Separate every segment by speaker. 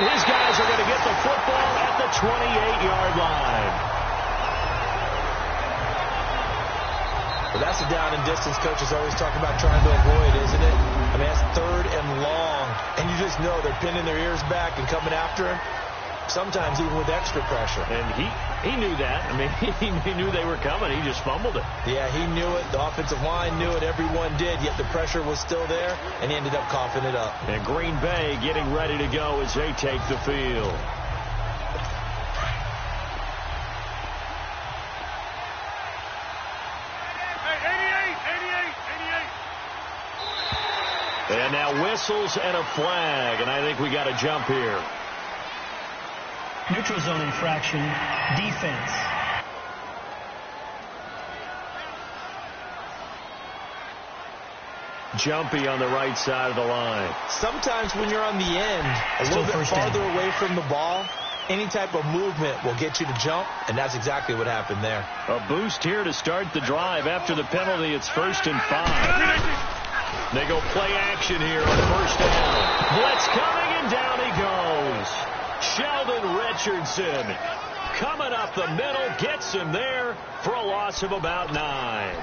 Speaker 1: And his guys are going to get the football at the 28-yard line.
Speaker 2: Well, that's a down and distance coaches always talk about trying to avoid, isn't it? I mean, that's 3rd and long, and you just know they're pinning their ears back and coming after him, sometimes even with extra pressure.
Speaker 1: And he knew that. I mean, he knew they were coming. He just fumbled it.
Speaker 2: Yeah, he knew it. The offensive line knew it. Everyone did, yet the pressure was still there, and he ended up coughing it up.
Speaker 1: And Green Bay getting ready to go as they take the field. And now whistles and a flag, and I think we got a jump here.
Speaker 3: Neutral zone infraction, defense.
Speaker 1: Jumpy on the right side of the line.
Speaker 2: Sometimes when you're on the end, a little bit farther away from the ball, any type of movement will get you to jump, and that's exactly what happened there.
Speaker 1: A boost here to start the drive. After the penalty, it's 1st and 5. They go play action here on 1st down. Blitz coming, and down he goes. Sheldon Richardson coming up the middle, gets him there for a loss of about 9.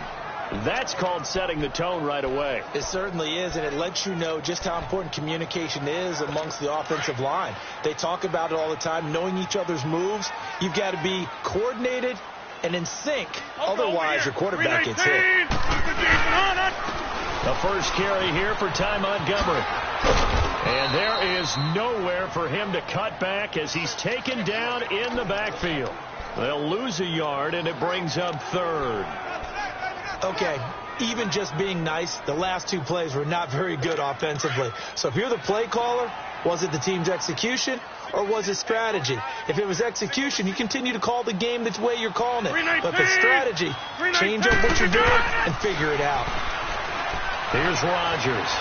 Speaker 1: That's called setting the tone right away.
Speaker 2: It certainly is, and it lets you know just how important communication is amongst the offensive line. They talk about it all the time, knowing each other's moves. You've got to be coordinated and in sync. Otherwise, your quarterback gets hit.
Speaker 1: The first carry here for Ty Montgomery. And there is nowhere for him to cut back as he's taken down in the backfield. They'll lose a yard, and it brings up 3rd.
Speaker 2: Okay, even just being nice, the last 2 plays were not very good offensively. So if you're the play caller, was it the team's execution or was it strategy? If it was execution, you continue to call the game the way you're calling it. But if it's strategy, change up what you're doing and figure it out.
Speaker 1: Here's Rodgers.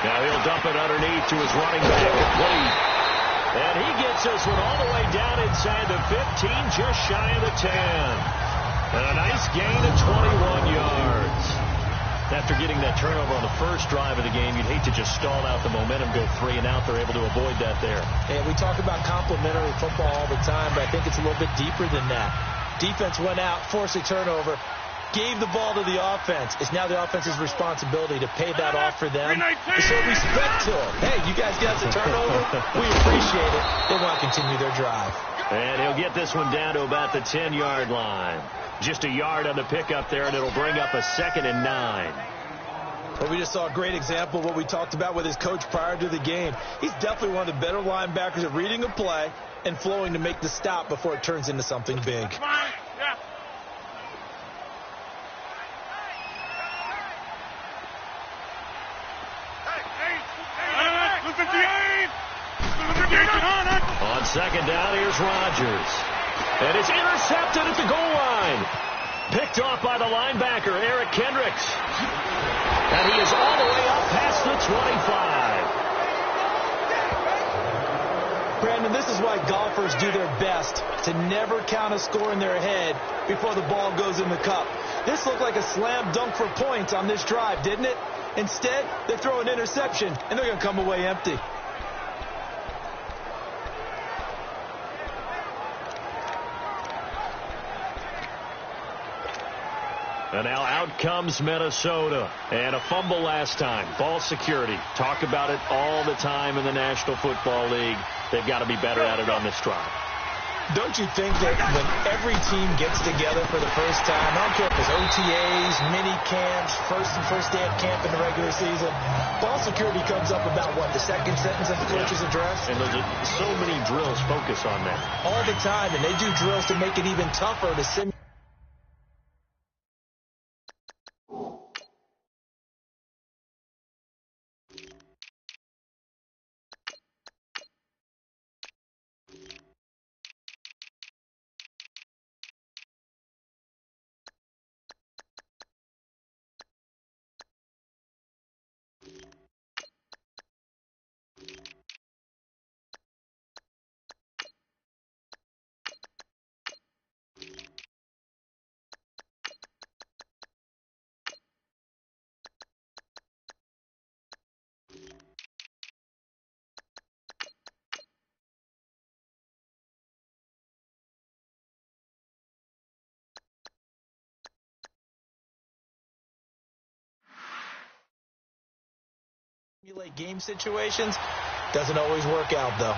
Speaker 1: Now he'll dump it underneath to his running back, complete. And he gets this one all the way down inside the 15, just shy of the 10. And a nice gain of 21 yards. After getting that turnover on the first drive of the game, you'd hate to just stall out the momentum, go 3 and out. They're able to avoid that there.
Speaker 2: And we talk about complementary football all the time, but I think it's a little bit deeper than that. Defense went out, forced a turnover, gave the ball to the offense. It's now the offense's responsibility to pay that off for them, to show respect to them. Hey, you guys got the turnover. We appreciate it. They want to continue their drive.
Speaker 1: And he'll get this one down to about the 10-yard line. Just a yard on the pickup there, and it'll bring up a 2nd and 9.
Speaker 2: Well, we just saw a great example of what we talked about with his coach prior to the game. He's definitely one of the better linebackers at reading a play and flowing to make the stop before it turns into something big.
Speaker 1: On 2nd down, here's Rodgers. And it's intercepted at the goal line. Picked off by the linebacker, Eric Kendricks. And he is all the way up past the 25.
Speaker 2: Brandon, this is why golfers do their best to never count a score in their head before the ball goes in the cup. This looked like a slam dunk for points on this drive, didn't it? Instead, they throw an interception, and they're going to come away empty.
Speaker 1: And now out comes Minnesota. And a fumble last time. Ball security. Talk about it all the time in the National Football League. They've got to be better at it on this drive.
Speaker 2: Don't you think that when every team gets together for the first time, I don't care if it's OTAs, mini camps, first day of camp in the regular season, ball security comes up about, what, the 2nd sentence of the coach's address?
Speaker 1: And there's so many drills focus on that.
Speaker 2: All the time, and they do drills to make it even tougher to simulate. Late game situations doesn't always work out, though.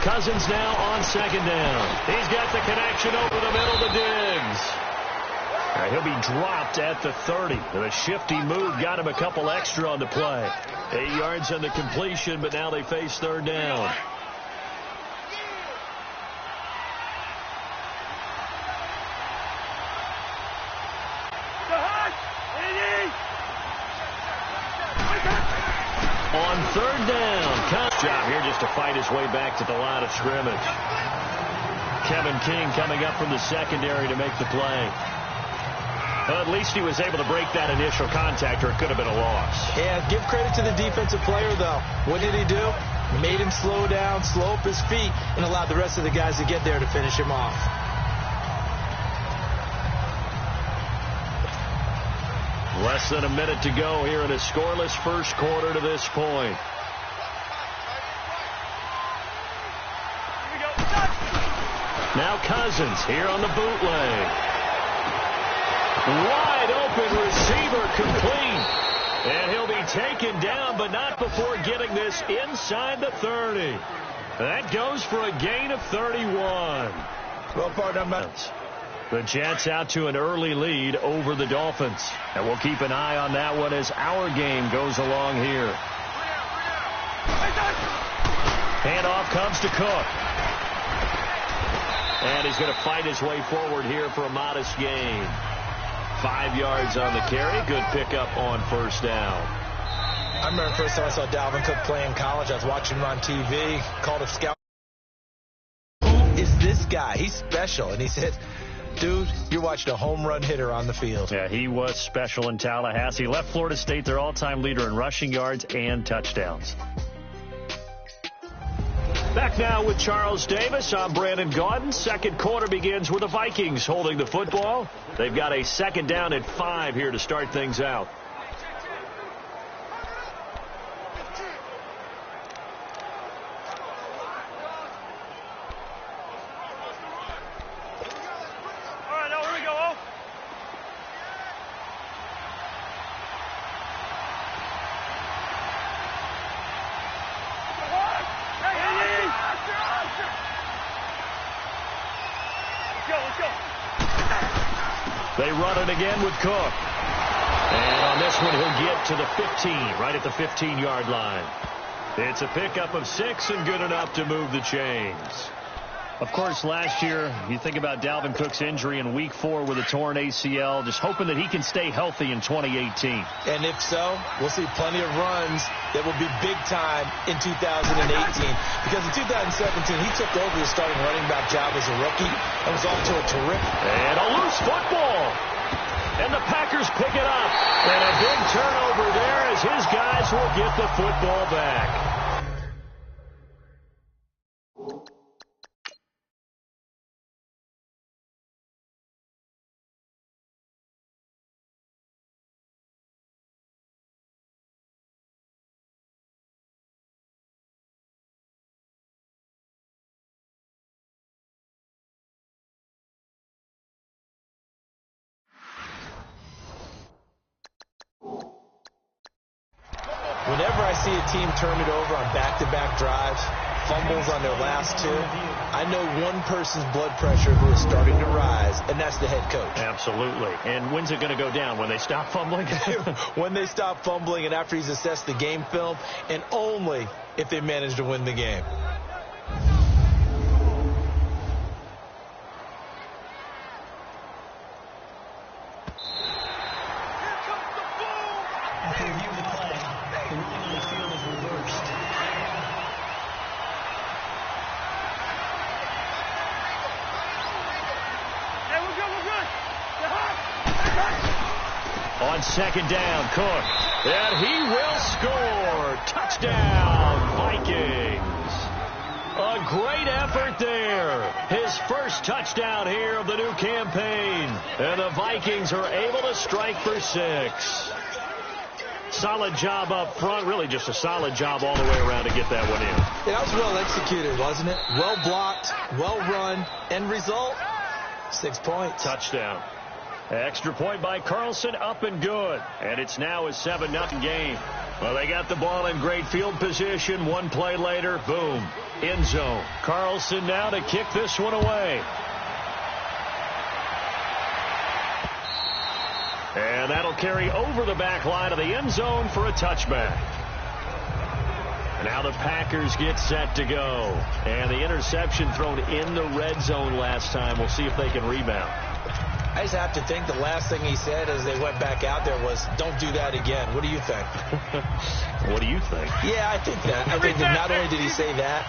Speaker 1: Cousins now on second down. He's got the connection over the middle to Diggs. He'll be dropped at the 30. The shifty move got him a couple extra on the play. 8 yards on the completion, but now they face third down. On third down, Cobb's job here just to fight his way back to the line of scrimmage. Kevin King coming up from the secondary to make the play. Well, at least he was able to break that initial contact, or it could have been a loss.
Speaker 2: Yeah, give credit to the defensive player, though. What did he do? Made him slow down, slow up his feet, and allowed the rest of the guys to get there to finish him off.
Speaker 1: Less than a minute to go here in a scoreless first quarter to this point. Now Cousins here on the bootleg. Wide open receiver complete. And he'll be taken down, but not before getting this inside the 30. That goes for a gain of 31.
Speaker 2: Well, partner,
Speaker 1: the Jets out to an early lead over the Dolphins. And we'll keep an eye on that one as our game goes along here. Handoff comes to Cook. And he's going to fight his way forward here for a modest gain. 5 yards on the carry. Good pickup on first down.
Speaker 2: I remember the first time I saw Dalvin Cook play in college. I was watching him on TV. Called a scout. Who is this guy? He's special. And he said, dude, you're watching a home run hitter on the field.
Speaker 1: Yeah, he was special in Tallahassee. Left Florida State their all-time leader in rushing yards and touchdowns. Back now with Charles Davis. I'm Brandon Gaudin. Second quarter begins with the Vikings holding the football. They've got a second down at 5 here to start things out. They run it again with Cook. And on this one, he'll get to the 15, right at the 15-yard line. It's a pickup of 6 and good enough to move the chains. Of course, last year, you think about Dalvin Cook's injury in Week 4 with a torn ACL, just hoping that he can stay healthy in 2018.
Speaker 2: And if so, we'll see plenty of runs that will be big time in 2018. Because in 2017, he took over the starting running back job as a rookie and was off to a terrific.
Speaker 1: And a loose football. And the Packers pick it up. And a big turnover there as his guys will get the football back.
Speaker 2: Whenever I see a team turn it over on back-to-back drives, fumbles on their last 2, I know one person's blood pressure who is starting to rise, and that's the head coach.
Speaker 1: Absolutely. And when's it going to go down? When they stop fumbling?
Speaker 2: When they stop fumbling and after he's assessed the game film, and only if they manage to win the game.
Speaker 3: After review of the play, the ruling on the field is reversed.
Speaker 4: Hey, we're good.
Speaker 1: On second down, Cook. And he will score. Touchdown, Vikings. A great effort there. His first touchdown here of the new campaign. And the Vikings are able to strike for 6. Solid job up front. Really just a solid job all the way around to get that one in.
Speaker 2: Yeah, that was well executed, wasn't it? Well blocked, well run. End result, 6 points.
Speaker 1: Touchdown. Extra point by Carlson, up and good. And it's now a 7-0 game. Well, they got the ball in great field position. One play later, boom, end zone. Carlson now to kick this one away. And that'll carry over the back line of the end zone for a touchback. Now the Packers get set to go. And the interception thrown in the red zone last time. We'll see if they can rebound.
Speaker 2: I just have to think the last thing he said as they went back out there was, don't do that again. What do you think?
Speaker 1: What do you think?
Speaker 2: Yeah, I think that. I think that not only did he say that,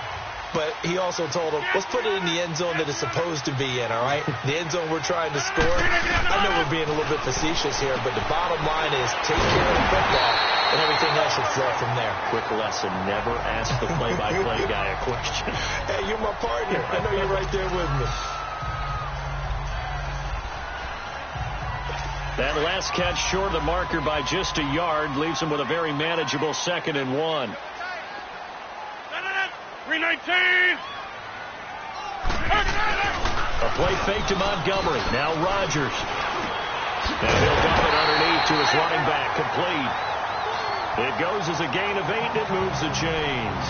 Speaker 2: but he also told him, let's put it in the end zone that it's supposed to be in, all right? The end zone we're trying to score. I know we're being a little bit facetious here, but the bottom line is take care of the football, and everything else should flow from there.
Speaker 1: Quick lesson, never ask the play-by-play guy a question.
Speaker 2: Hey, you're my partner. I know you're right there with me.
Speaker 1: That last catch short of the marker by just a yard leaves him with a very manageable 2nd and 1.
Speaker 4: 319.
Speaker 1: A play fake to Montgomery. Now Rodgers. And he'll dump it underneath to his running back. Complete. It goes as a gain of 8, and it moves the chains.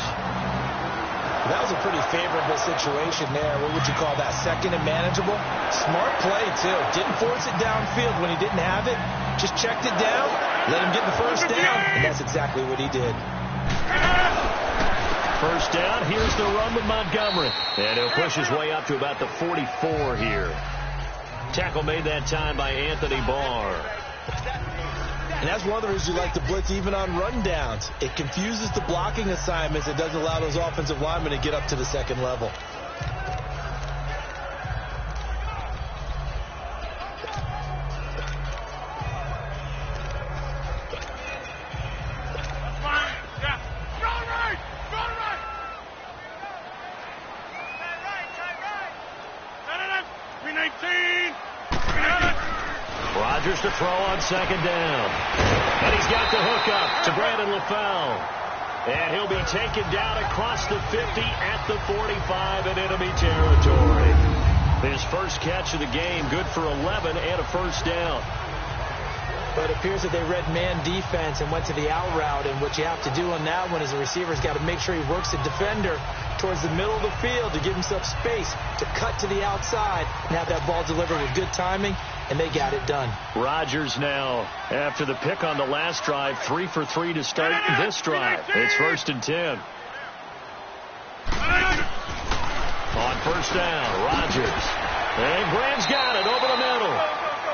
Speaker 2: That was a pretty favorable situation there. What would you call that? 2nd and manageable? Smart play, too. Didn't force it downfield when he didn't have it. Just checked it down, let him get the first down, and that's exactly what he did.
Speaker 1: First down, here's the run with Montgomery. And he'll push his way up to about the 44 here. Tackle made that time by Anthony Barr.
Speaker 2: And that's one of the reasons you like to blitz even on rundowns. It confuses the blocking assignments. It doesn't allow those offensive linemen to get up to the second level.
Speaker 1: Rodgers to throw on 2nd down. And he's got the hook up to Brandon LaFell. And he'll be taken down across the 50 at the 45 in enemy territory. His first catch of the game, good for 11 and a first down.
Speaker 2: But it appears that they read man defense and went to the out route. And what you have to do on that one is the receiver's got to make sure he works the defender towards the middle of the field to give himself space to cut to the outside and have that ball delivered with good timing, and they got it done.
Speaker 1: Rodgers now, after the pick on the last drive, 3 for 3 to start this drive. It's 1st and 10. On first down, Rodgers. And Graham's got it over the middle.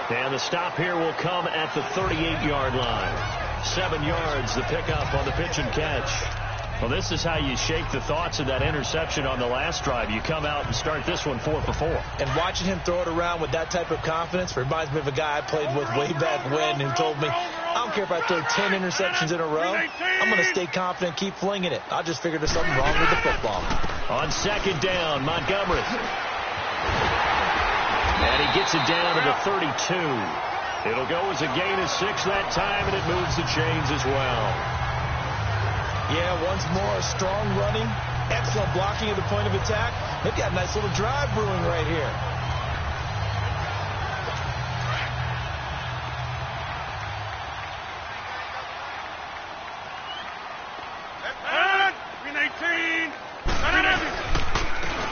Speaker 1: And the stop here will come at the 38-yard line. 7 yards, the pickup on the pitch and catch. Well, this is how you shake the thoughts of that interception on the last drive. You come out and start this one 4 for 4.
Speaker 2: And watching him throw it around with that type of confidence reminds me of a guy I played with way back when who told me, I don't care if I throw 10 interceptions in a row. I'm going to stay confident, keep flinging it. I just figured there's something wrong with the football.
Speaker 1: On 2nd down, Montgomery. And he gets it down to the 32. It'll go as a gain of 6 that time, and it moves the chains as well.
Speaker 2: Yeah, once more, strong running, excellent blocking at the point of attack. They've got a nice little drive brewing right here.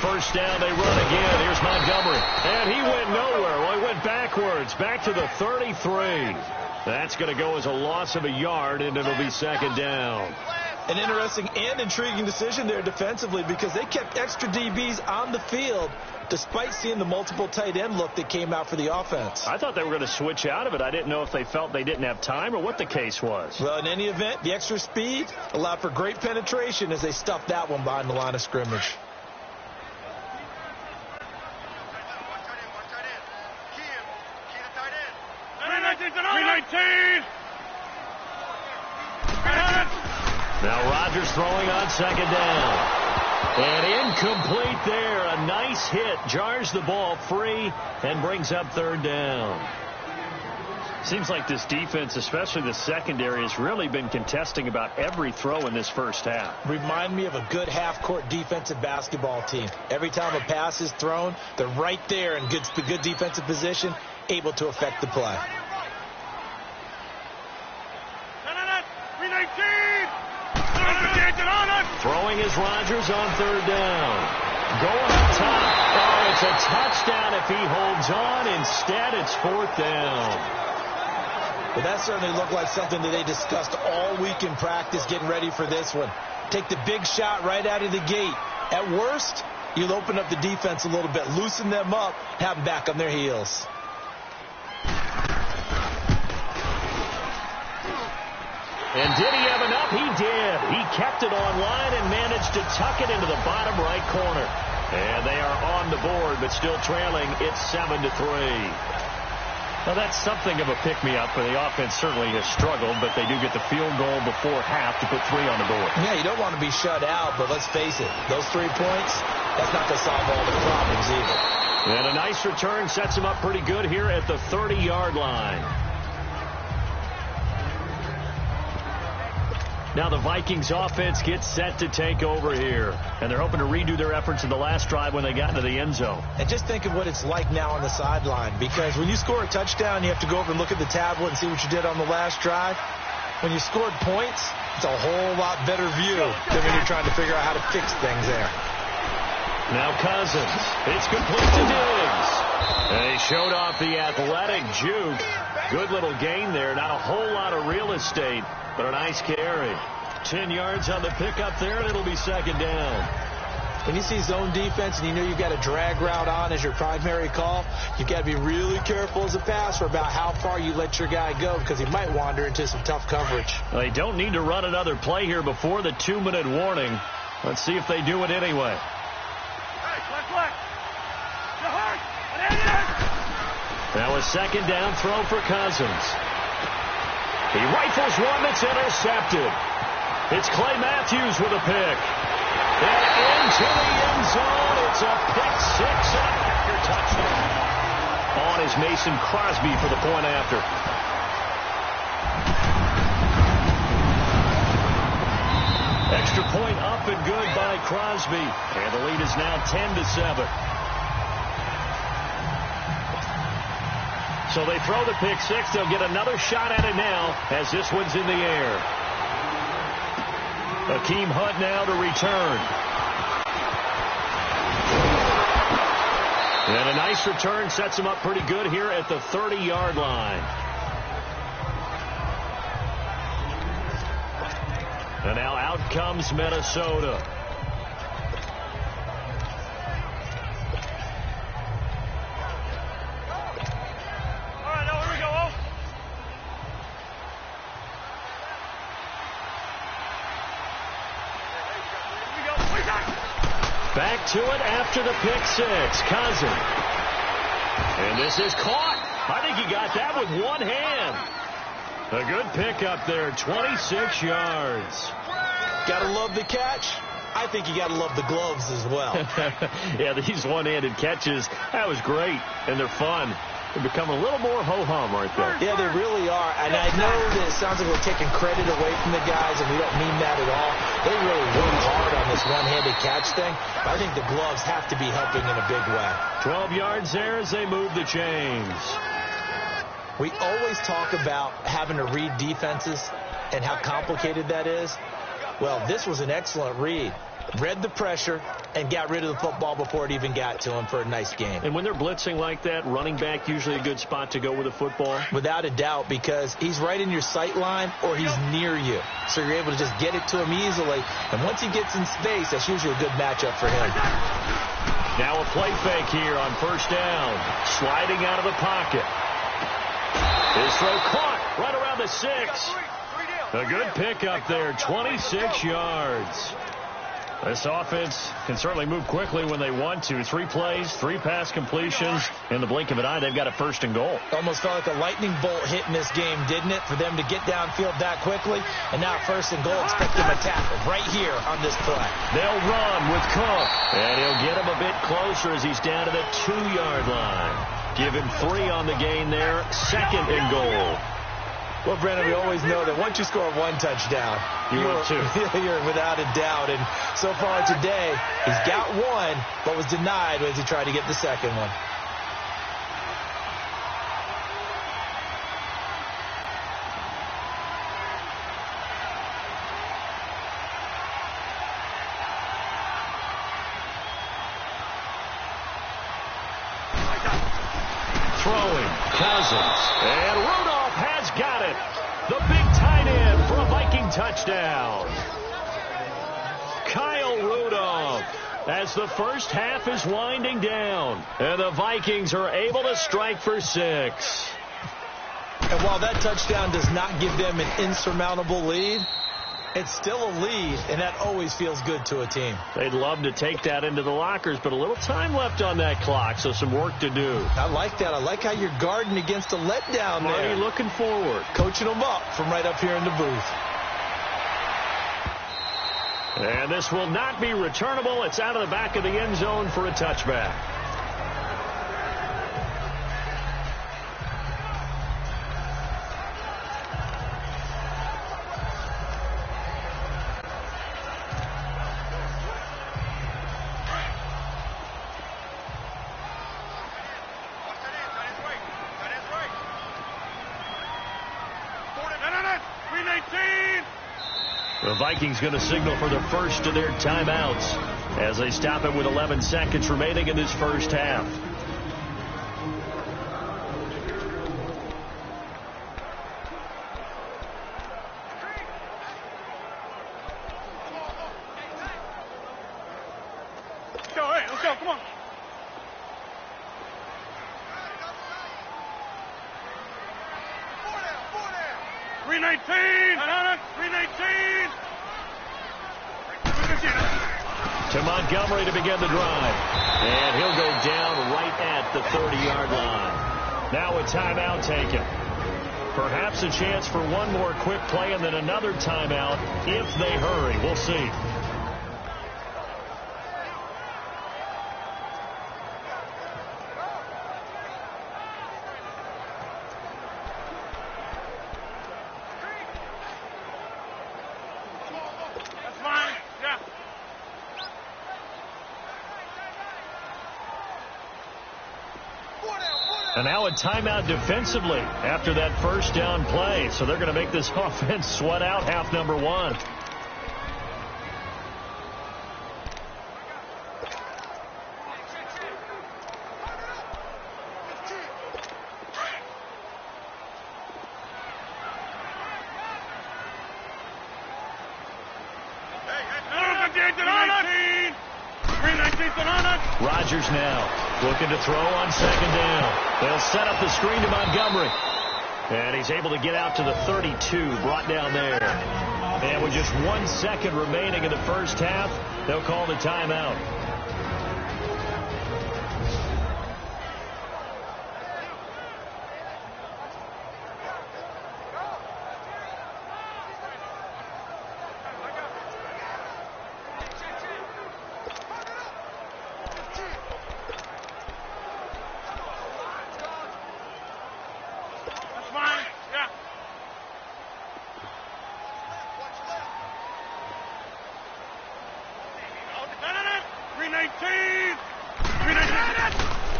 Speaker 1: First down, they run again. Here's Montgomery. And he went nowhere. Well, he went backwards, back to the 33. That's going to go as a loss of a yard, and it'll be 2nd down.
Speaker 2: An interesting and intriguing decision there defensively because they kept extra DBs on the field despite seeing the multiple tight end look that came out for the offense.
Speaker 1: I thought they were going to switch out of it. I didn't know if they felt they didn't have time or what the case was.
Speaker 2: Well, in any event, the extra speed allowed for great penetration as they stuffed that one behind the line of scrimmage.
Speaker 1: Now Rodgers throwing on 2nd down. And incomplete there. A nice hit. Jars the ball free and brings up 3rd down. Seems like this defense, especially the secondary, has really been contesting about every throw in this first half.
Speaker 2: Remind me of a good half-court defensive basketball team. Every time a pass is thrown, they're right there in good defensive position, able to affect the play.
Speaker 1: Throwing is Rodgers on third down. Going up top. Oh, it's a touchdown if he holds on. Instead, it's fourth down.
Speaker 2: Well, that certainly looked like something that they discussed all week in practice getting ready for this one. Take the big shot right out of the gate. At worst, you'll open up the defense a little bit, loosen them up, have them back on their heels.
Speaker 1: And did he have enough? He did. He kept it online and managed to tuck it into the bottom right corner. And they are on the board, but still trailing. It's 7-3. Now, that's something of a pick-me-up, but the offense certainly has struggled, but they do get the field goal before half to put 3 on the board.
Speaker 2: Yeah, you don't want to be shut out, but let's face it, those 3 points, that's not going to solve all the problems either.
Speaker 1: And a nice return sets him up pretty good here at the 30-yard line. Now the Vikings offense gets set to take over here. And they're hoping to redo their efforts in the last drive when they got into the end zone.
Speaker 2: And just think of what it's like now on the sideline. Because when you score a touchdown, you have to go over and look at the tablet and see what you did on the last drive. When you scored points, it's a whole lot better view than when you're trying to figure out how to fix things there.
Speaker 1: Now Cousins. It's complete to Diggs. And he showed off the athletic juke. Good little gain there. Not a whole lot of real estate, but a nice carry. 10 yards on the pickup there, and it'll be second down.
Speaker 2: When you see zone defense and you know you've got a drag route on as your primary call, you've got to be really careful as a passer about how far you let your guy go because he might wander into some tough coverage.
Speaker 1: Well, they don't need to run another play here before the 2-minute warning. Let's see if they do it anyway. Now a second down throw for Cousins. He rifles one that's intercepted. It's Clay Matthews with a pick. And into the end zone. It's a pick six and a Packer touchdown. On is Mason Crosby for the point after. Extra point up and good by Crosby. And the lead is now 10-7. So they throw the pick six. They'll get another shot at it now as this one's in the air. Akeem Hunt now to return. And a nice return sets him up pretty good here at the 30-yard line. And now out comes Minnesota. Back to it after the pick six. Cousins. And this is caught. I think he got that with one hand. A good pickup there. 26 yards.
Speaker 2: Gotta love the catch. I think you gotta love the gloves as well.
Speaker 1: Yeah, these one-handed catches, that was great. And they're fun. They're becoming a little more ho-hum, aren't they?
Speaker 2: Yeah, they really are. And I know that it sounds like we're taking credit away from the guys, and we don't mean that at all. They really worked hard on this one-handed catch thing. I think the gloves have to be helping in a big way.
Speaker 1: 12 yards there as they move the chains.
Speaker 2: We always talk about having to read defenses and how complicated that is. Well, this was an excellent read. Read the pressure and got rid of the football before it even got to him for a nice game.
Speaker 1: And when they're blitzing like that, running back usually a good spot to go with the football?
Speaker 2: Without a doubt, because he's right in your sight line or he's near you. So you're able to just get it to him easily. And once he gets in space, that's usually a good matchup for him.
Speaker 1: Now a play fake here on first down. Sliding out of the pocket. His throw caught right around the 6. A good pickup there, 26 yards. This offense can certainly move quickly when they want to. 3 plays, 3 pass completions. In the blink of an eye, they've got a first and goal.
Speaker 2: Almost felt like a lightning bolt hit in this game, didn't it? For them to get downfield that quickly. And now first and goal, expect them to tackle right here on this play.
Speaker 1: They'll run with Cook. And he'll get him a bit closer as he's down to the 2-yard line. Give him 3 on the gain there. 2nd and goal.
Speaker 2: Well, Brandon, we always know that once you score 1 touchdown, you're without a doubt. And so far today, he's got 1, but was denied as he tried to get the 2nd one.
Speaker 1: Throwing, Cousins, and Rudolph has got it. The big tight end for a Viking touchdown. Kyle Rudolph, as the first half is winding down, and the Vikings are able to strike for 6.
Speaker 2: And while that touchdown does not give them an insurmountable lead, it's still a lead, and that always feels good to a team.
Speaker 1: They'd love to take that into the lockers, but a little time left on that clock, so some work to do.
Speaker 2: I like that. I like how you're guarding against a letdown there.
Speaker 1: Marty looking forward.
Speaker 2: Coaching them up from right up here in the booth.
Speaker 1: And this will not be returnable. It's out of the back of the end zone for a touchback. The Vikings going to signal for the first of their timeouts as they stop it with 11 seconds remaining in this first half.
Speaker 4: Let's go, come on.
Speaker 1: To Montgomery to begin the drive. And he'll go down right at the 30-yard line. Now a timeout taken. Perhaps a chance for one more quick play and then another timeout if they hurry. We'll see. And now a timeout defensively after that first down play. So they're going to make this offense sweat out half number 1. Rodgers now looking to throw on 2nd down. They'll set up the screen to Montgomery. And he's able to get out to the 32, brought down there. And with just 1 second remaining in the first half, they'll call the timeout.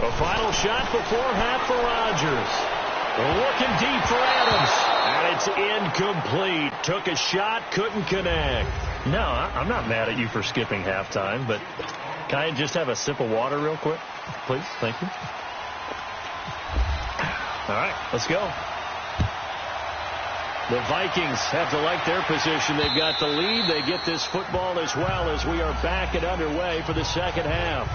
Speaker 1: A final shot before half for Rodgers. Looking deep for Adams. And it's incomplete. Took a shot, couldn't connect.
Speaker 5: No, I'm not mad at you for skipping halftime, but can I just have a sip of water real quick? Please, thank you. All right, let's go.
Speaker 1: The Vikings have to like their position. They've got the lead. They get this football as well as we are back and underway for the second half.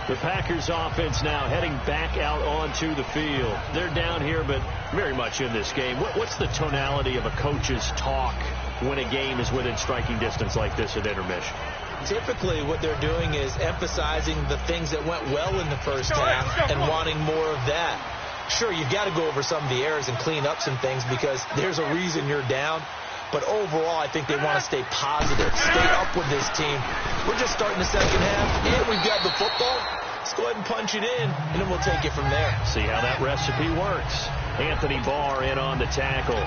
Speaker 1: The Packers offense now heading back out onto the field. They're down here, but very much in this game. What's the tonality of a coach's talk when a game is within striking distance like this at intermission?
Speaker 2: Typically, what they're doing is emphasizing the things that went well in the first half and wanting more of that. Sure, you've got to go over some of the errors and clean up some things because there's a reason you're down. But overall, I think they want to stay positive, stay up with this team. We're just starting the second half, and we've got the football. let's go ahead and punch it in, and then we'll take it from there.
Speaker 1: See how that recipe works. Anthony Barr in on the tackle.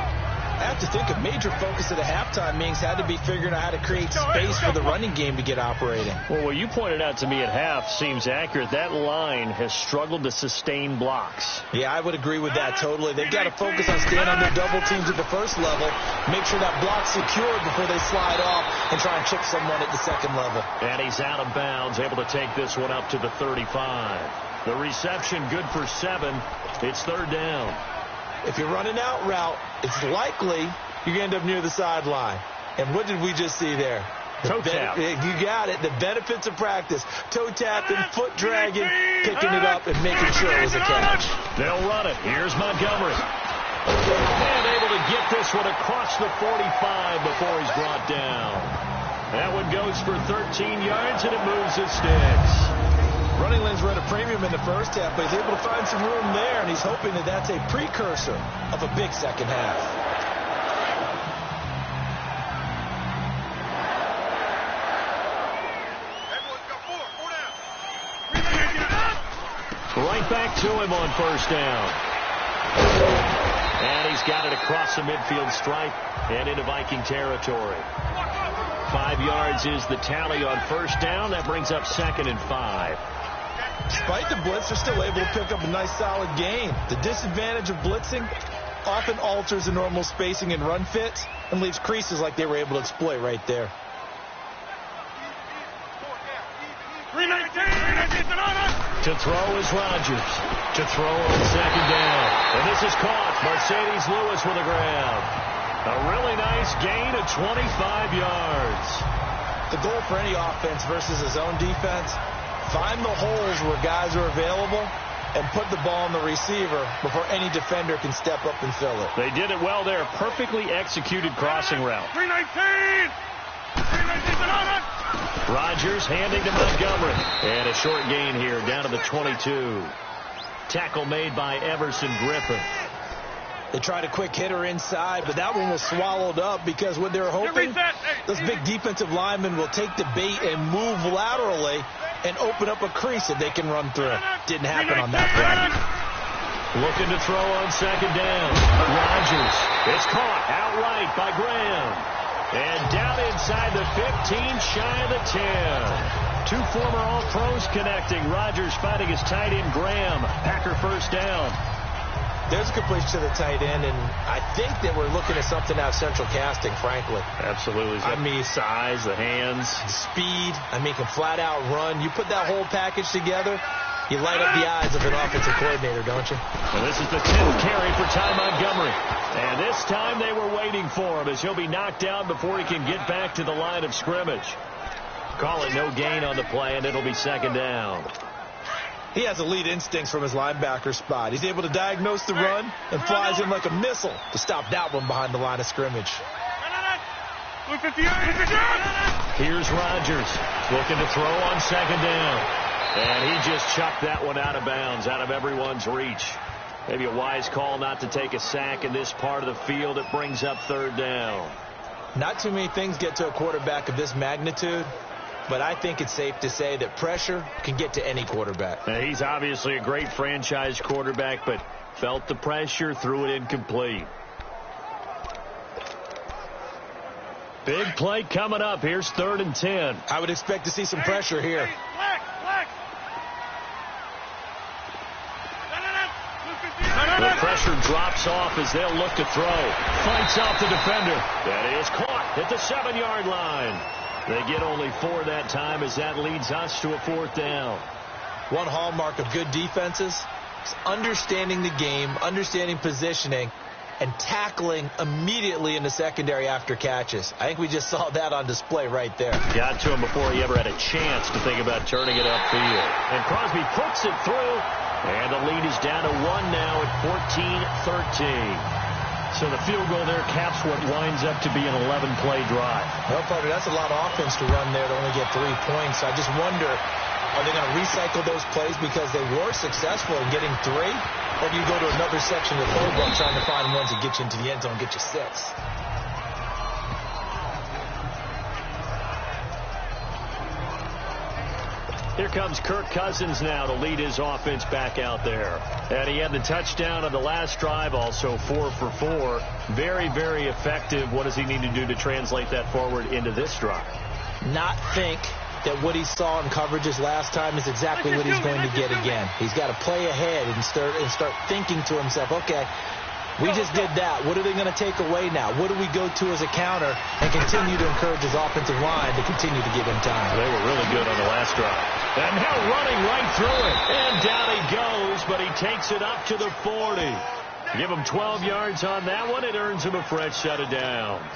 Speaker 2: I have to think a major focus of the halftime meetings had to be figuring out how to create space for the running game to get operating.
Speaker 1: Well, what you pointed out to me at half seems accurate. That line has struggled to sustain blocks.
Speaker 2: Yeah, I would agree with that totally. They've got to focus on staying under double teams at the first level, make sure that block's secured before they slide off and try and chip someone at the second level.
Speaker 1: And he's out of bounds, able to take this one up to the 35. The reception good for 7. It's third down.
Speaker 2: If you're running out route, it's likely you're going to end up near the sideline. And what did we just see there?
Speaker 1: Toe tap.
Speaker 2: You got it. The benefits of practice. Toe tapping, foot dragging, picking it up, and making sure it was a catch.
Speaker 1: They'll run it. Here's Montgomery. And able to get this one across the 45 before he's brought down. That one goes for 13 yards, and it moves his sticks.
Speaker 2: Running lanes were at a premium in the first half, but he's able to find some room there, and he's hoping that that's a precursor of a big second half.
Speaker 1: Right back to him on first down. And he's got it across the midfield stripe and into Viking territory. 5 yards is the tally on first down. That brings up 2nd and 5.
Speaker 2: Despite the blitz, they're still able to pick up a nice solid gain. The disadvantage of blitzing often alters the normal spacing and run fits and leaves creases like they were able to exploit right there.
Speaker 1: To throw is Rodgers. To throw on second down. And this is caught. Mercedes Lewis with a grab. A really nice gain of 25 yards.
Speaker 2: The goal for any offense versus his own defense, find the holes where guys are available and put the ball on the receiver before any defender can step up and fill it.
Speaker 1: They did it well there. Perfectly executed crossing route.
Speaker 4: 319!
Speaker 1: Rodgers handing to Montgomery. And a short gain here down to the 22. Tackle made by Everson Griffin.
Speaker 2: They tried a quick hitter inside, but that one was swallowed up because what they're hoping, those big defensive linemen will take the bait and move laterally and open up a crease that they can run through. Didn't happen on that play.
Speaker 1: Looking to throw on second down. Rodgers. It's caught outright by Graham. And down inside the 15, shy of the 10. 2 former All-Pros connecting. Rodgers finding his tight end, Graham. Packer first down.
Speaker 2: There's a completion to the tight end, and I think that we're looking at something out of central casting, frankly.
Speaker 1: Absolutely. I mean, size, the hands.
Speaker 2: Speed. I mean, can flat out run. You put that whole package together, you light up the eyes of an offensive coordinator, don't you?
Speaker 1: And this is the 10th carry for Ty Montgomery. And this time they were waiting for him as he'll be knocked down before he can get back to the line of scrimmage. Call it no gain on the play, and it'll be second down.
Speaker 2: He has elite instincts from his linebacker spot. He's able to diagnose the run and flies in like a missile to stop that one behind the line of scrimmage.
Speaker 1: Here's Rodgers looking to throw on second down. And he just chucked that one out of bounds, out of everyone's reach. Maybe a wise call not to take a sack in this part of the field. It brings up third down.
Speaker 2: Not too many things get to a quarterback of this magnitude, but I think it's safe to say that pressure can get to any quarterback.
Speaker 1: Now, he's obviously a great franchise quarterback, but felt the pressure, threw it incomplete. Big play coming up. Here's 3rd and 10.
Speaker 2: I would expect to see some pressure here.
Speaker 1: The pressure drops off as they'll look to throw. Fights off the defender. That is caught at the 7-yard line. They get only 4 that time as that leads us to a 4th down.
Speaker 2: One hallmark of good defenses is understanding the game, understanding positioning, and tackling immediately in the secondary after catches. I think we just saw that on display right there.
Speaker 1: Got to him before he ever had a chance to think about turning it upfield. And Crosby puts it through. And the lead is down to 1 now at 14-13. So the field goal there caps what winds up to be an 11-play drive.
Speaker 2: Well, partner, that's a lot of offense to run there to only get 3 points. I just wonder, are they going to recycle those plays because they were successful in getting 3? Or do you go to another section of the playbook trying to find ones that get you into the end zone and get you 6?
Speaker 1: Here comes Kirk Cousins now to lead his offense back out there. And he had the touchdown on the last drive, also 4 for 4. Very, very effective. What does he need to do to translate that forward into this drive?
Speaker 2: Not think that what he saw in coverages last time is exactly what he's going to get again. He's got to play ahead and start thinking to himself, okay, we just did that. What are they going to take away now? What do we go to as a counter? And continue to encourage his offensive line to continue to give him time.
Speaker 1: They were really good on the last drive. And now running right through it. And down he goes, but he takes it up to the 40. Give him 12 yards on that one. It earns him a fresh set of downs.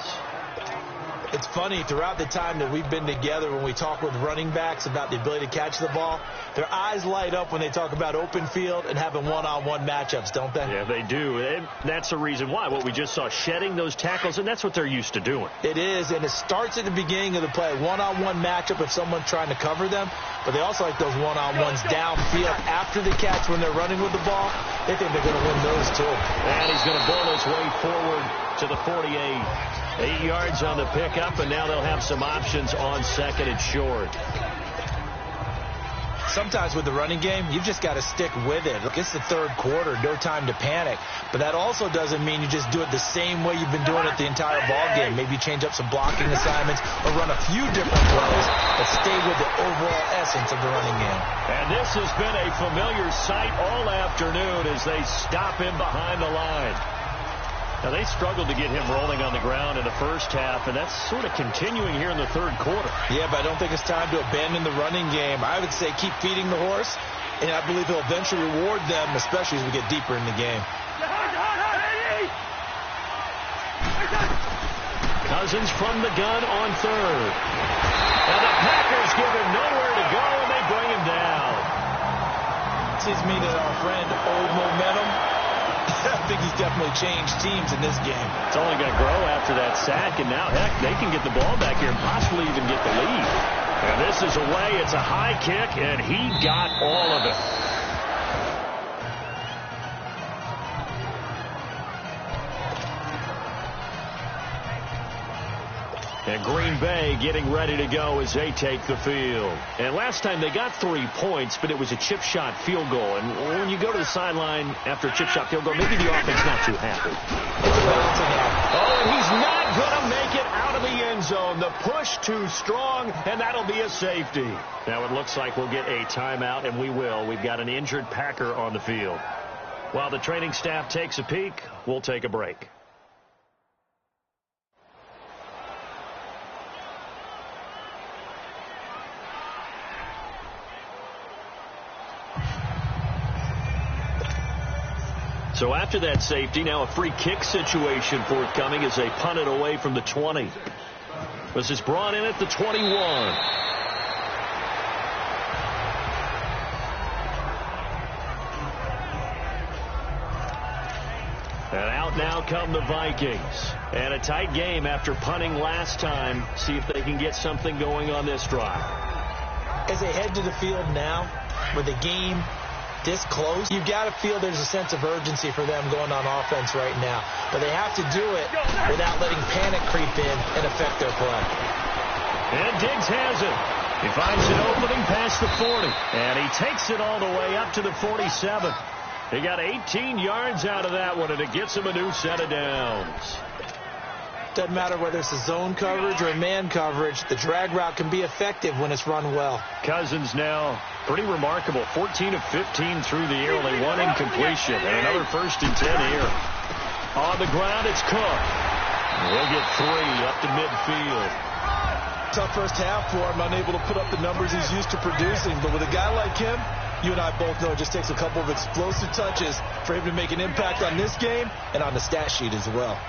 Speaker 2: It's funny, throughout the time that we've been together, when we talk with running backs about the ability to catch the ball, their eyes light up when they talk about open field and having one-on-one matchups, don't they?
Speaker 1: Yeah, they do. And that's the reason why. What we just saw, shedding those tackles, and that's what they're used to doing.
Speaker 2: It is, and it starts at the beginning of the play. One-on-one matchup with someone trying to cover them, but they also like those one-on-ones downfield after the catch when they're running with the ball. They think they're going to win those, too.
Speaker 1: And he's going to bull his way forward to the 48. 8 yards on the pickup, and now they'll have some options on second and short.
Speaker 2: Sometimes with the running game, you've just got to stick with it. Look, it's the third quarter, no time to panic. But that also doesn't mean you just do it the same way you've been doing it the entire ball game. Maybe change up some blocking assignments or run a few different plays, but stay with the overall essence of the running game.
Speaker 1: And this has been a familiar sight all afternoon as they stop him behind the line. Now, they struggled to get him rolling on the ground in the first half, and that's sort of continuing here in the third quarter.
Speaker 2: Yeah, but I don't think it's time to abandon the running game. I would say keep feeding the horse, and I believe he'll eventually reward them, especially as we get deeper in the game.
Speaker 1: Cousins from the gun on third. And the Packers give him nowhere to go, and they bring him down.
Speaker 2: Seems to me that our friend old momentum. I think he's definitely changed teams in this game.
Speaker 1: It's only going to grow after that sack, and now, heck, they can get the ball back here and possibly even get the lead. And this is away. It's a high kick, and he got all of it. And Green Bay getting ready to go as they take the field. And last time they got 3 points, but it was a chip shot field goal. And when you go to the sideline after a chip shot field goal, maybe the offense not too happy. Oh, and he's not going to make it out of the end zone. The push too strong, and that'll be a safety. Now it looks like we'll get a timeout, and we will. We've got an injured Packer on the field. While the training staff takes a peek, we'll take a break. So after that safety, now a free kick situation forthcoming as they punt it away from the 20. This is brought in at the 21. And out now come the Vikings. And a tight game after punting last time. See if they can get something going on this drive.
Speaker 2: As they head to the field now, with the game this close, you've got to feel there's a sense of urgency for them going on offense right now. But they have to do it without letting panic creep in and affect their play.
Speaker 1: And Diggs has it. He finds an opening past the 40. And he takes it all the way up to the 47. He got 18 yards out of that one, and it gets him a new set of downs.
Speaker 2: Doesn't matter whether it's a zone coverage or a man coverage, the drag route can be effective when it's run well.
Speaker 1: Cousins now pretty remarkable. 14 of 15 through the air, only one incompletion, and another 1st and 10 here. On the ground, it's Cook. He'll get 3 up to midfield.
Speaker 2: Tough first half for him, unable to put up the numbers he's used to producing. But with a guy like him, you and I both know it just takes a couple of explosive touches for him to make an impact on this game and on the stat sheet as well.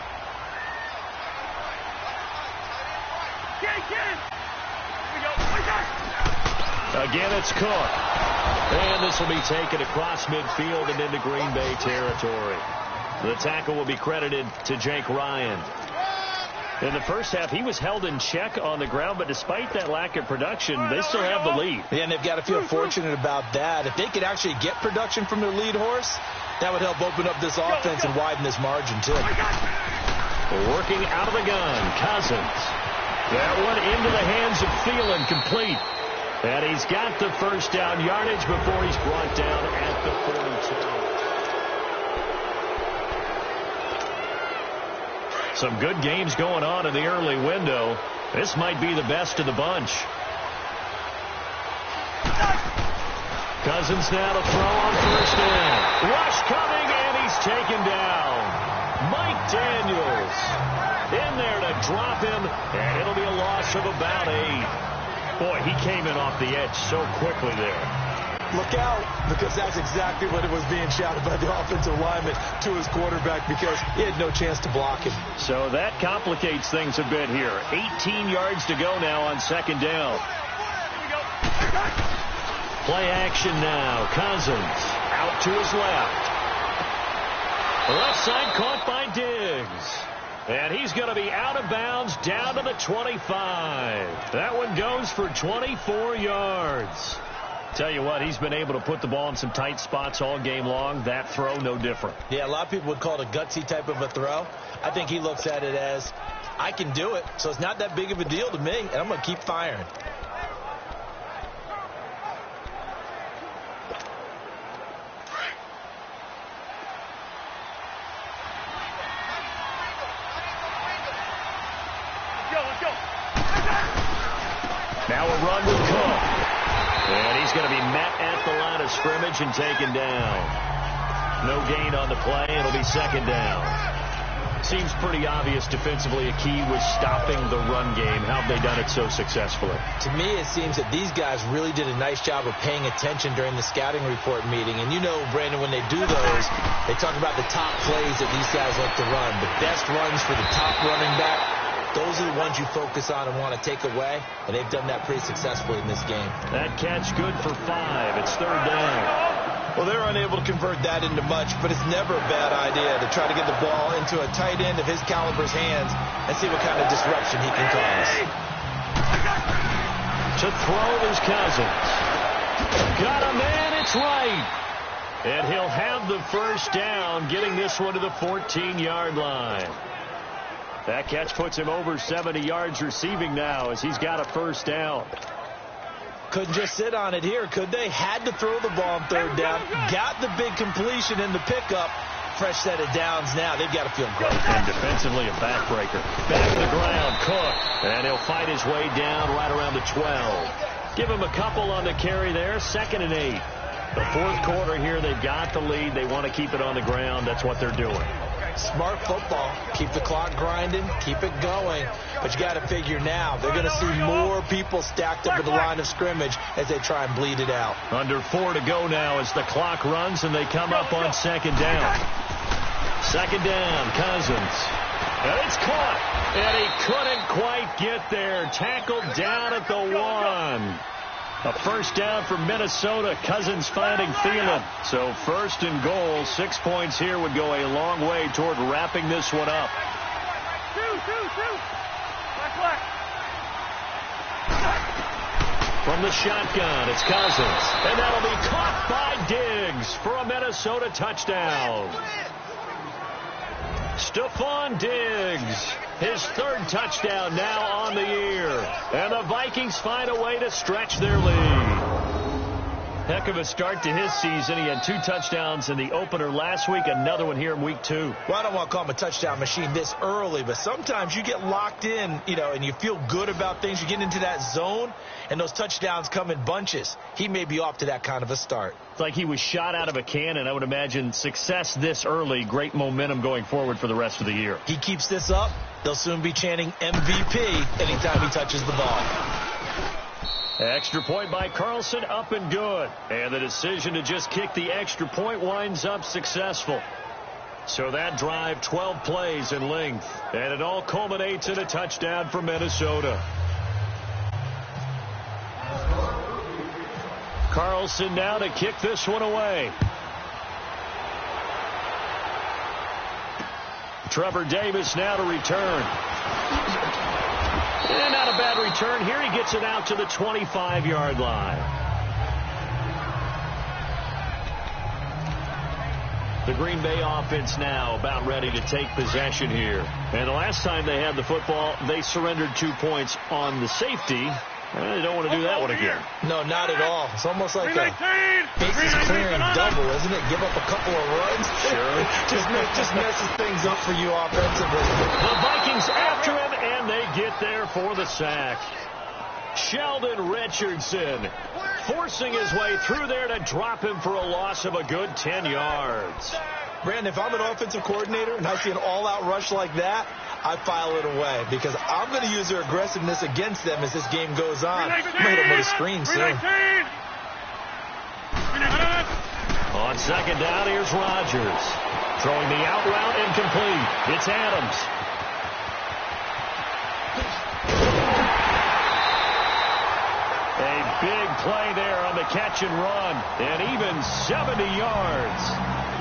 Speaker 1: Again, it's Cook. And this will be taken across midfield and into Green Bay territory. The tackle will be credited to Jake Ryan. In the first half, he was held in check on the ground, but despite that lack of production, they still have the lead.
Speaker 2: Yeah, and they've got to feel fortunate about that. If they could actually get production from their lead horse, that would help open up this offense and widen this margin, too.
Speaker 1: Working out of the gun, Cousins. That one into the hands of Thielen, complete. And he's got the first down yardage before he's brought down at the 42. Some good games going on in the early window. This might be the best of the bunch. Cousins now to throw on first down. Rush coming, and he's taken down. Mike Daniels in there to drop him, and it'll be a loss of about 8. Boy, he came in off the edge so quickly there.
Speaker 2: Look out, because that's exactly what it was being shouted by the offensive lineman to his quarterback, because he had no chance to block him.
Speaker 1: So that complicates things a bit here. 18 yards to go now on second down. Play action now. Cousins out to his left. Left side caught by Diggs. And he's going to be out of bounds down to the 25. That one goes for 24 yards. Tell you what, he's been able to put the ball in some tight spots all game long. That throw, no different.
Speaker 2: Yeah, a lot of people would call it a gutsy type of a throw. I think he looks at it as, I can do it, so it's not that big of a deal to me, and I'm going to keep firing.
Speaker 1: Now a run with Cook. And he's going to be met at the line of scrimmage and taken down. No gain on the play. It'll be second down. Seems pretty obvious defensively a key was stopping the run game. How have they done it so successfully?
Speaker 2: To me, it seems that these guys really did a nice job of paying attention during the scouting report meeting. And you know, Brandon, when they do those, they talk about the top plays that these guys like to run. The best runs for the top running back. Those are the ones you focus on and want to take away, and they've done that pretty successfully in this game.
Speaker 1: That catch good for 5. It's third down.
Speaker 2: Well, they're unable to convert that into much, but it's never a bad idea to try to get the ball into a tight end of his caliber's hands and see what kind of disruption he can cause.
Speaker 1: To throw is Cousins. Got a man, it's right. And he'll have the first down, getting this one to the 14-yard line. That catch puts him over 70 yards receiving now as he's got a first down.
Speaker 2: Couldn't just sit on it here, could they? Had to throw the ball on third down. Got the big completion in the pickup. Fresh set of downs now. They've got to feel great.
Speaker 1: And defensively a backbreaker. Back to the ground, Cook. And he'll fight his way down right around the 12. Give him a couple on the carry there. 2nd and 8. The fourth quarter here, they've got the lead. They want to keep it on the ground. That's what they're doing.
Speaker 2: Smart football. Keep the clock grinding. Keep it going. But you got to figure now they're going to see more people stacked up at the line of scrimmage as they try and bleed it out.
Speaker 1: Under 4 to go now as the clock runs and they come up on second down. Second down, Cousins. And it's caught. And he couldn't quite get there. Tackled down at the 1. A first down for Minnesota. Cousins finding Thielen. So first and goal. 6 points here would go a long way toward wrapping this one up. From the shotgun, it's Cousins. And that'll be caught by Diggs for a Minnesota touchdown. Stephon Diggs, his 3rd touchdown now on the year. And the Vikings find a way to stretch their lead. Heck of a start to his season. He had 2 touchdowns in the opener last week, another one here in week 2.
Speaker 2: Well, I don't want to call him a touchdown machine this early, but sometimes you get locked in, and you feel good about things. You get into that zone, and those touchdowns come in bunches. He may be off to that kind of a start.
Speaker 1: It's like he was shot out of a cannon. I would imagine success this early, great momentum going forward for the rest of the year.
Speaker 2: He keeps this up, they'll soon be chanting MVP anytime he touches the ball.
Speaker 1: Extra point by Carlson, up and good. And the decision to just kick the extra point winds up successful. So that drive, 12 plays in length. And it all culminates in a touchdown for Minnesota. Carlson now to kick this one away. Trevor Davis now to return. And not a bad return here. He gets it out to the 25-yard line. The Green Bay offense now about ready to take possession here. And the last time they had the football, they surrendered 2 points on the safety.
Speaker 5: They don't want to do that one again.
Speaker 2: No, not at all. It's almost like a bases clearing double, isn't it? Give up a couple of runs.
Speaker 5: Sure.
Speaker 2: just messes things up for you offensively.
Speaker 1: The Vikings after him, and they get there for the sack. Sheldon Richardson forcing his way through there to drop him for a loss of a good 10 yards.
Speaker 2: Brandon, if I'm an offensive coordinator and I see an all-out rush like that, I file it away because I'm going to use their aggressiveness against them as this game goes on. I'm going to hit them with a screen soon.
Speaker 1: On second down, here's Rodgers. Throwing the out route incomplete. It's Adams. A big play there on the catch and run. And even 70 yards.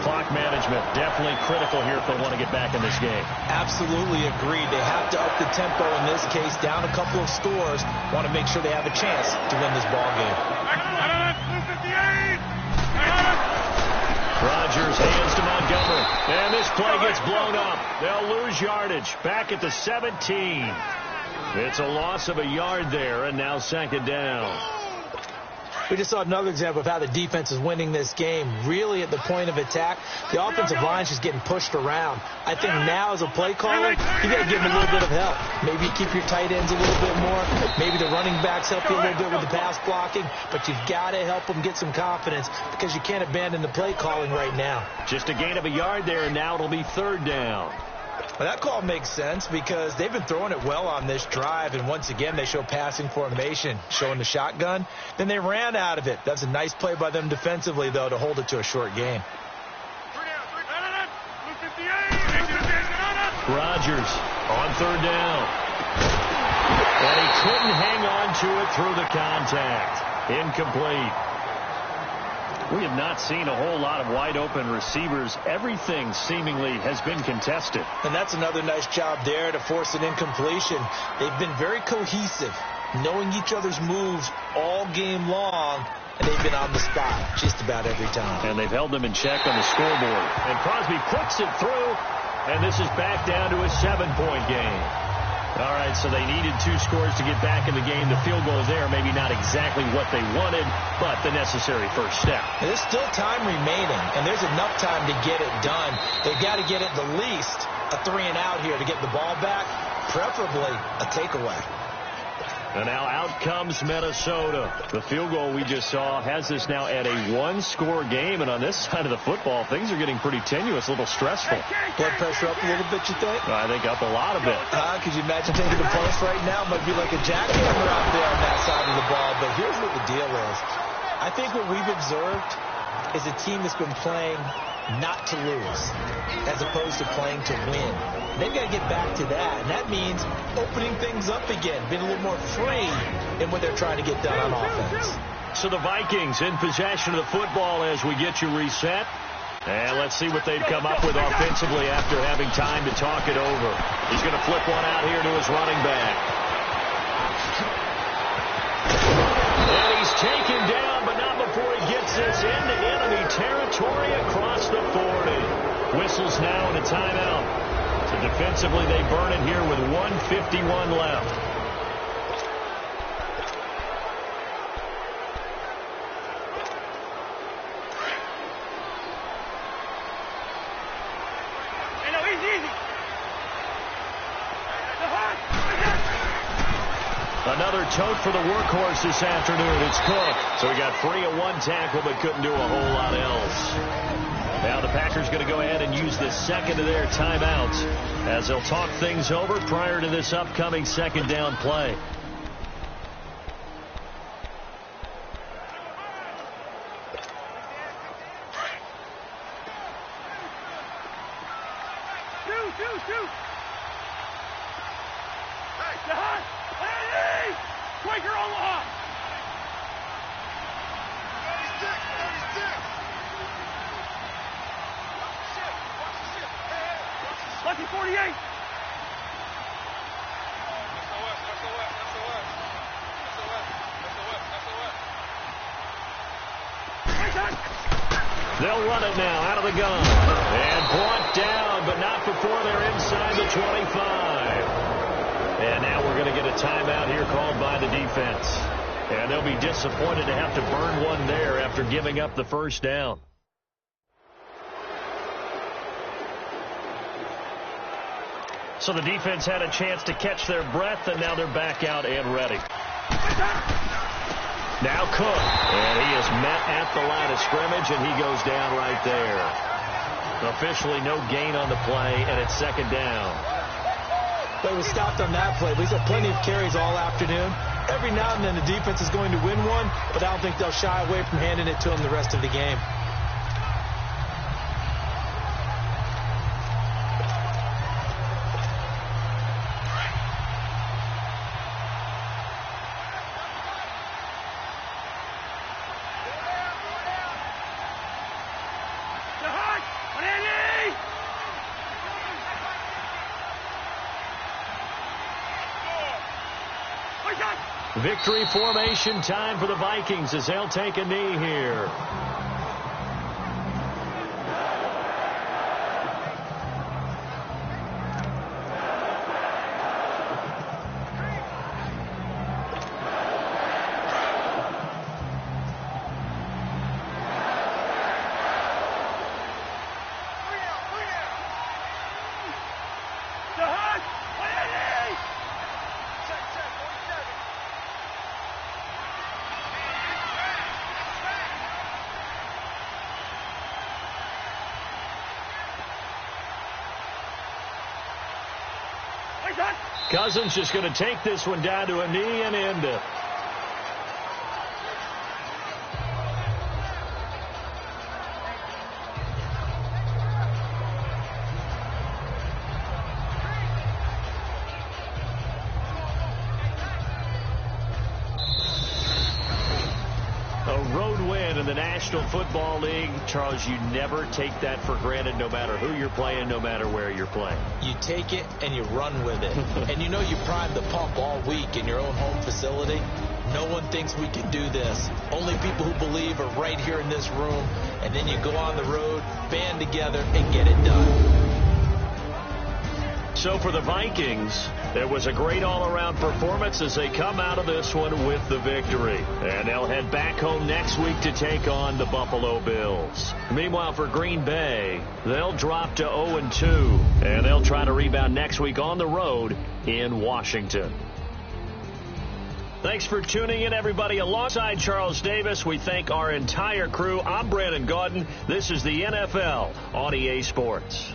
Speaker 1: Clock management definitely critical here if they want to get back in this game.
Speaker 2: Absolutely agreed. They have to up the tempo in this case, down a couple of scores. Want to make sure they have a chance to win this ball game.
Speaker 1: Rodgers hands to Montgomery. And this play gets blown up. They'll lose yardage. Back at the 17. It's a loss of a yard there, and now second down.
Speaker 2: We just saw another example of how the defense is winning this game. Really at the point of attack, the offensive line is just getting pushed around. I think now as a play caller, you got to give them a little bit of help. Maybe keep your tight ends a little bit more. Maybe the running backs help you a little bit with the pass blocking. But you've got to help them get some confidence because you can't abandon the play calling right now.
Speaker 1: Just a gain of a yard there, and now it'll be third down.
Speaker 2: Well, that call makes sense because they've been throwing it well on this drive, and once again they show passing formation, showing the shotgun. Then they ran out of it. That's a nice play by them defensively, though, to hold it to a short game.
Speaker 1: Rodgers on third down. And he couldn't hang on to it through the contact. Incomplete. We have not seen a whole lot of wide-open receivers. Everything seemingly has been contested.
Speaker 2: And that's another nice job there to force an incompletion. They've been very cohesive, knowing each other's moves all game long, and they've been on the spot just about every time.
Speaker 1: And they've held them in check on the scoreboard. And Crosby puts it through, and this is back down to a 7-point game. All right, so they needed 2 scores to get back in the game. The field goal there, maybe not exactly what they wanted, but the necessary first step.
Speaker 2: And there's still time remaining, and there's enough time to get it done. They've got to get at the least a 3-and-out here to get the ball back, preferably a takeaway.
Speaker 1: And now out comes Minnesota. The field goal we just saw has this now at a 1-score game. And on this side of the football, things are getting pretty tenuous, a little stressful.
Speaker 2: Blood pressure up a little bit, you think?
Speaker 1: I think up a lot of it.
Speaker 2: Could you imagine taking the post right now? Might be like a jackhammer out there on that side of the ball. But here's what the deal is. I think what we've observed is a team that's been playing not to lose as opposed to playing to win. They've got to get back to that, and that means opening things up again, being a little more free in what they're trying to get done on offense.
Speaker 1: So the Vikings in possession of the football as we get you reset. And let's see what they've come up with offensively after having time to talk it over. He's going to flip one out here to his running back. And he's taken down, but not before he gets this into enemy territory across the 40. Whistles now and a timeout. So defensively, they burn it here with 1:51 left. Another tote for the workhorse this afternoon. It's Cook. So he got free of 1 tackle, but couldn't do a whole lot else. Now the Packers going to go ahead and use the second of their timeouts as they'll talk things over prior to this upcoming second down play.
Speaker 4: Quaker Omaha! Lucky 48!
Speaker 1: They'll run it now out of the gun. And brought down, but not before they're inside the 25. And now we're going to get a a timeout here called by the defense. And they'll be disappointed to have to burn one there after giving up the first down. So the defense had a chance to catch their breath, and now they're back out and ready. Now Cook, and he is met at the line of scrimmage, and he goes down right there. Officially no gain on the play, and it's second down.
Speaker 2: But we stopped on that play. We've had plenty of carries all afternoon. Every now and then the defense is going to win one, but I don't think they'll shy away from handing it to them the rest of the game.
Speaker 1: Victory formation time for the Vikings as they'll take a knee here. Cousins just going to take this one down to a knee and end it. A road win in the National Football League. Charles, you never take that for granted, no matter who you're playing, no matter where you're playing.
Speaker 2: You take it and you run with it. And you know you primed the pump all week in your own home facility. No one thinks we can do this. Only people who believe are right here in this room. And then you go on the road, band together, and get it done.
Speaker 1: So for the Vikings, it was a great all-around performance as they come out of this one with the victory. And they'll head back home next week to take on the Buffalo Bills. Meanwhile, for Green Bay, they'll drop to 0-2, and they'll try to rebound next week on the road in Washington. Thanks for tuning in, everybody. Alongside Charles Davis, we thank our entire crew. I'm Brandon Gaudin. This is the NFL on EA Sports.